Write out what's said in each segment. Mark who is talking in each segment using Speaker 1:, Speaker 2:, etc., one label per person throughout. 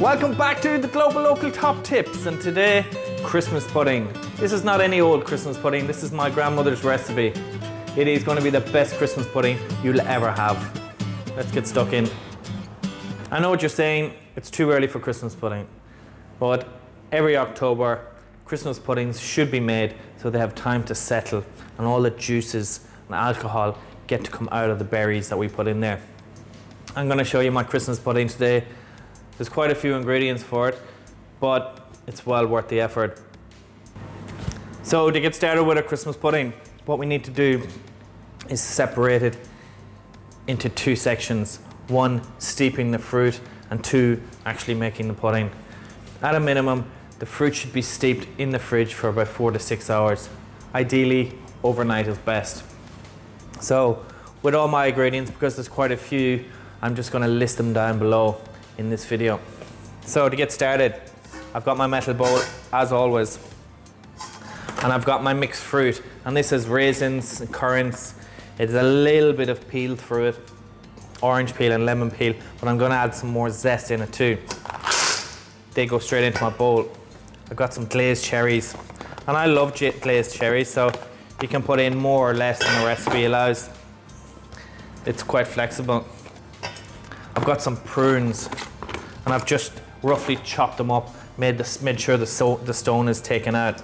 Speaker 1: Welcome back to the Global Local Top Tips, and today, Christmas pudding. This is not any old Christmas pudding, this is my grandmother's recipe. It is going to be the best Christmas pudding you'll ever have. Let's get stuck in. I know what you're saying, it's too early for Christmas pudding, but every October, Christmas puddings should be made so they have time to settle and all the juices and alcohol get to come out of the berries that we put in there. I'm going to show you my Christmas pudding today. There's quite a few ingredients for it, but it's well worth the effort. So to get started with a Christmas pudding, what we need to do is separate it into two sections. One, steeping the fruit, and two, actually making the pudding. At a minimum, the fruit should be steeped in the fridge for about 4 to 6 hours. Ideally, overnight is best. So with all my ingredients, because there's quite a few, I'm just going to list them down below in this video. So to get started, I've got my metal bowl as always, and I've got my mixed fruit, and this is raisins and currants. It's a little bit of peel through it, orange peel and lemon peel, but I'm going to add some more zest in it too. They go straight into my bowl. I've got some glazed cherries, and I love glazed cherries, so you can put in more or less than the recipe allows. It's quite flexible. I've got some prunes, and I've just roughly chopped them up, made sure the stone is taken out.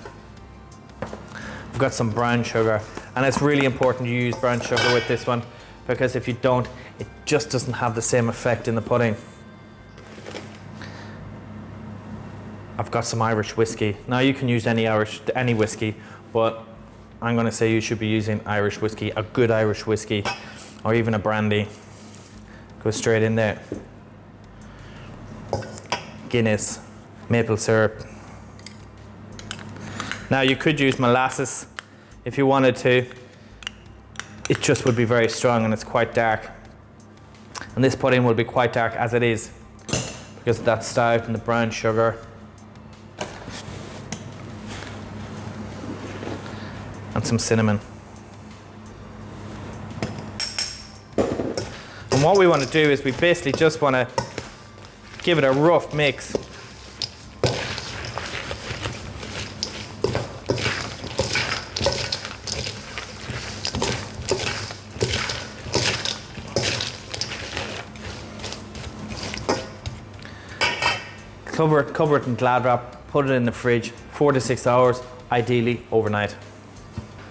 Speaker 1: I've got some brown sugar, and it's really important you use brown sugar with this one, because if you don't, it just doesn't have the same effect in the pudding. I've got some Irish whiskey. Now you can use any whiskey, but I'm going to say you should be using Irish whiskey, a good Irish whiskey, or even a brandy. Go straight in there. Guinness, maple syrup. Now you could use molasses if you wanted to. It just would be very strong and it's quite dark. And this pudding will be quite dark as it is because of that stout and the brown sugar. And some cinnamon. And what we want to do is we basically just want to give it a rough mix. Cover it in Glad wrap, put it in the fridge, 4 to 6 hours, ideally overnight.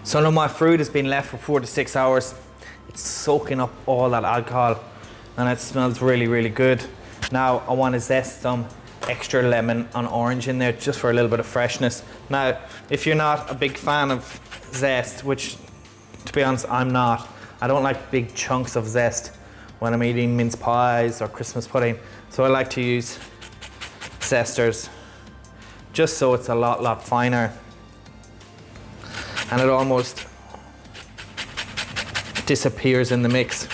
Speaker 1: So now my fruit has been left for 4 to 6 hours. It's soaking up all that alcohol and it smells really, really good. Now I want to zest some extra lemon and orange in there just for a little bit of freshness. Now, if you're not a big fan of zest, which to be honest, I'm not. I don't like big chunks of zest when I'm eating mince pies or Christmas pudding. So I like to use zesters just so it's a lot finer. And it almost disappears in the mix.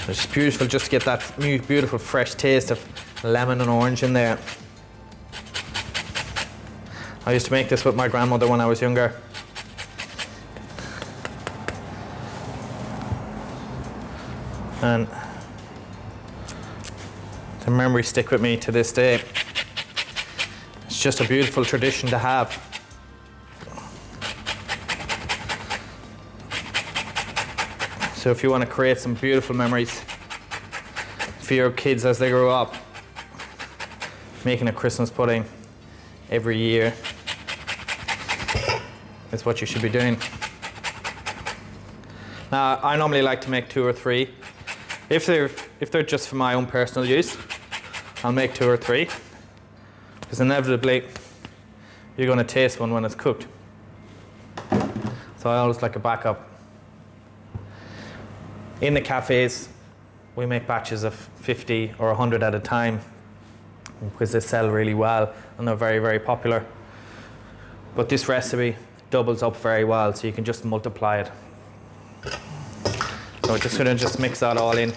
Speaker 1: It's beautiful just to get that beautiful fresh taste of lemon and orange in there. I used to make this with my grandmother when I was younger. And the memories stick with me to this day. It's just a beautiful tradition to have. So if you want to create some beautiful memories for your kids as they grow up, making a Christmas pudding every year is what you should be doing. Now, I normally like to make 2 or 3. If they're just for my own personal use, I'll make 2 or 3, because inevitably you're going to taste one when it's cooked. So I always like a backup. In the cafes, we make batches of 50 or 100 at a time because they sell really well and they're very, very popular. But this recipe doubles up very well, so you can just multiply it. So we're just going to mix that all in.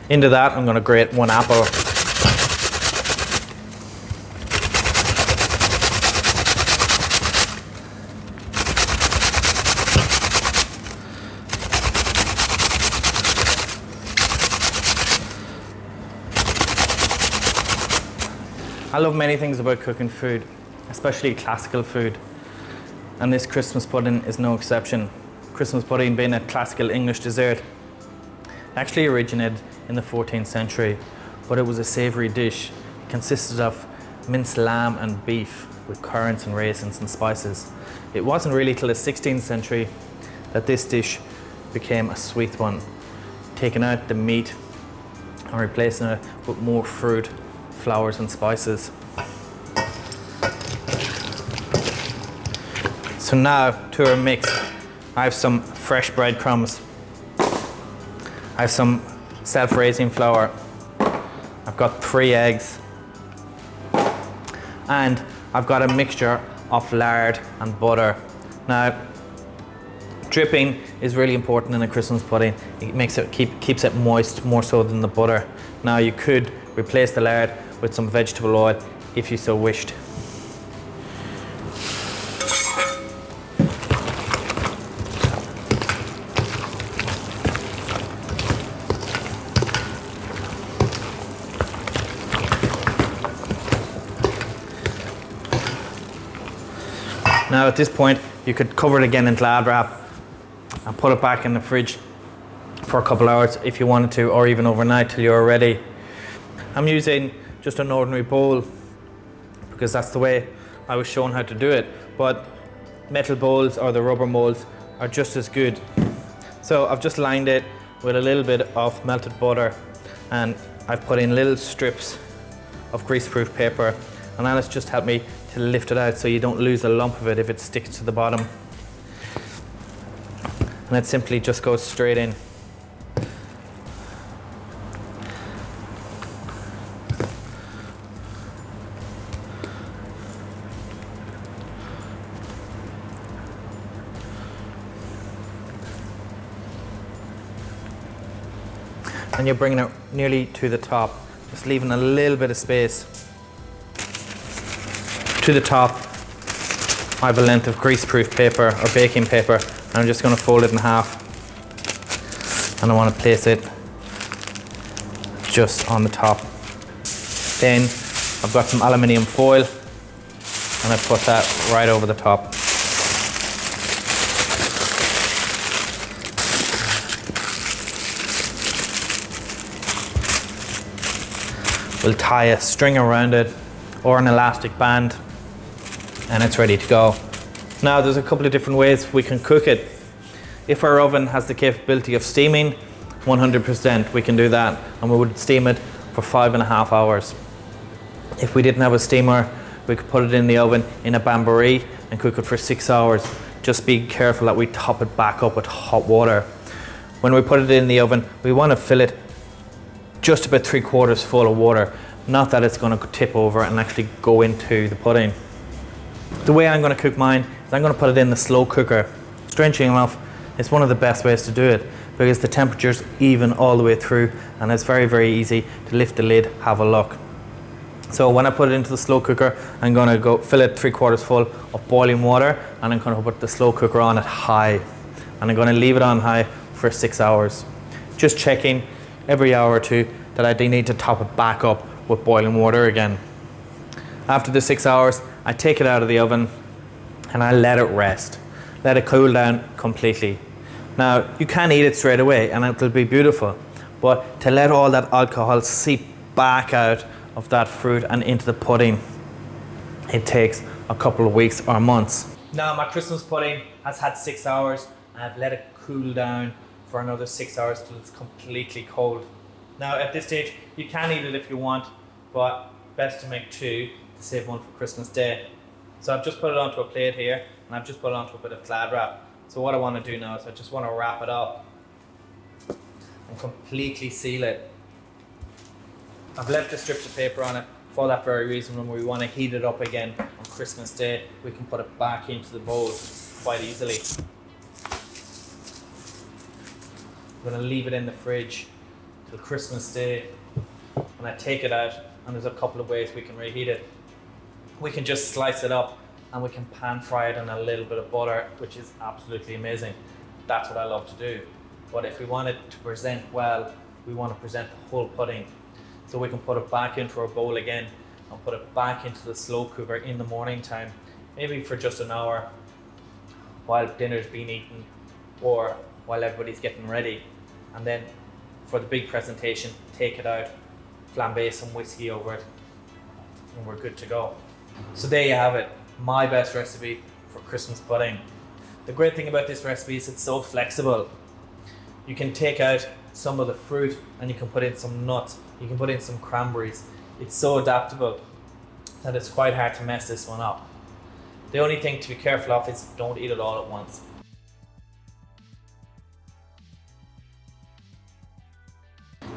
Speaker 1: Into that, I'm going to grate 1 apple. I love many things about cooking food, especially classical food, and this Christmas pudding is no exception. Christmas pudding being a classical English dessert actually originated in the 14th century, but it was a savoury dish. It consisted of minced lamb and beef with currants and raisins and spices. It wasn't really till the 16th century that this dish became a sweet one, taking out the meat and replacing it with more fruit, flowers and spices. So now to our mix, I have some fresh breadcrumbs, I have some self-raising flour, I've got 3 eggs, and I've got a mixture of lard and butter. Now, dripping is really important in a Christmas pudding. It makes it keeps it moist more so than the butter. Now you could replace the lard with some vegetable oil if you so wished. Now at this point, you could cover it again in Glad wrap and put it back in the fridge for a couple hours if you wanted to, or even overnight till you're ready. I'm using just an ordinary bowl because that's the way I was shown how to do it, but metal bowls or the rubber molds are just as good. So I've just lined it with a little bit of melted butter, and I've put in little strips of greaseproof paper, and that has just helped me to lift it out so you don't lose a lump of it if it sticks to the bottom. And it simply just goes straight in. And you're bringing it nearly to the top, just leaving a little bit of space. To the top, I have a length of greaseproof paper or baking paper, and I'm just going to fold it in half. And I want to place it just on the top. Then I've got some aluminium foil, and I put that right over the top. We'll tie a string around it or an elastic band, and it's ready to go. Now there's a couple of different ways we can cook it. If our oven has the capability of steaming, 100% we can do that, and we would steam it for 5.5 hours. If we didn't have a steamer, we could put it in the oven in a bain-marie and cook it for 6 hours. Just be careful that we top it back up with hot water. When we put it in the oven, we want to fill it just about 3/4 full of water, not that it's going to tip over and actually go into the pudding. The way I'm going to cook mine is I'm going to put it in the slow cooker. Strangely enough, it's one of the best ways to do it because the temperature's even all the way through, and it's very, very easy to lift the lid, have a look. So when I put it into the slow cooker, I'm going to go fill it 3/4 full of boiling water, and I'm going to put the slow cooker on at high, and I'm going to leave it on high for 6 hours. Just checking every hour or two that I do need to top it back up with boiling water again. After the 6 hours, I take it out of the oven and I let it rest. Let it cool down completely. Now, you can eat it straight away and it'll be beautiful, but to let all that alcohol seep back out of that fruit and into the pudding, it takes a couple of weeks or months. Now, my Christmas pudding has had 6 hours, and I've let it cool down for another 6 hours till it's completely cold. Now at this stage, you can eat it if you want, but best to make 2 to save 1 for Christmas Day. So I've just put it onto a plate here, and I've just put it onto a bit of Glad wrap. So what I want to do now is I just want to wrap it up and completely seal it. I've left the strips of paper on it for that very reason. When we want to heat it up again on Christmas Day, we can put it back into the bowl quite easily. I'm going to leave it in the fridge till Christmas Day, and I take it out, and there's a couple of ways we can reheat it. We can just slice it up and we can pan fry it in a little bit of butter, which is absolutely amazing. That's what I love to do. But if we want it to present well, we want to present the whole pudding. So we can put it back into our bowl again and put it back into the slow cooker in the morning time, maybe for just an hour while dinner's being eaten or while everybody's getting ready. And then for the big presentation, take it out, flambe some whiskey over it, and we're good to go. So there you have it, my best recipe for Christmas pudding. The great thing about this recipe is it's so flexible. You can take out some of the fruit and you can put in some nuts, you can put in some cranberries. It's so adaptable that it's quite hard to mess this one up. The only thing to be careful of is don't eat it all at once.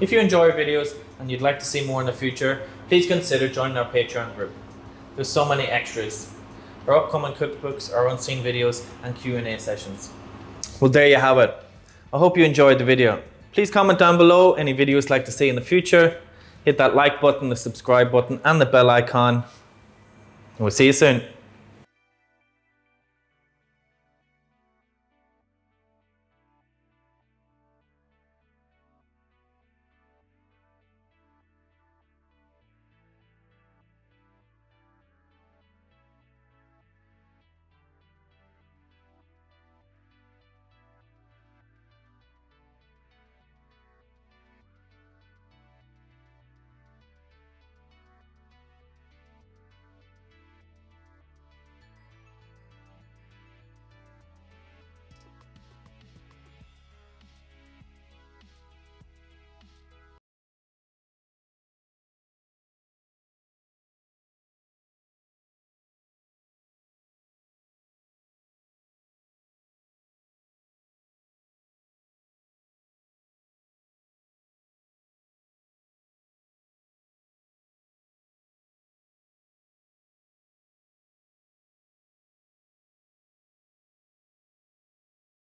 Speaker 1: If you enjoy our videos and you'd like to see more in the future, please consider joining our Patreon group. There's so many extras. Our upcoming cookbooks, our unseen videos and Q&A sessions. Well, there you have it. I hope you enjoyed the video. Please comment down below any videos you'd like to see in the future. Hit that like button, the subscribe button and the bell icon. And we'll see you soon.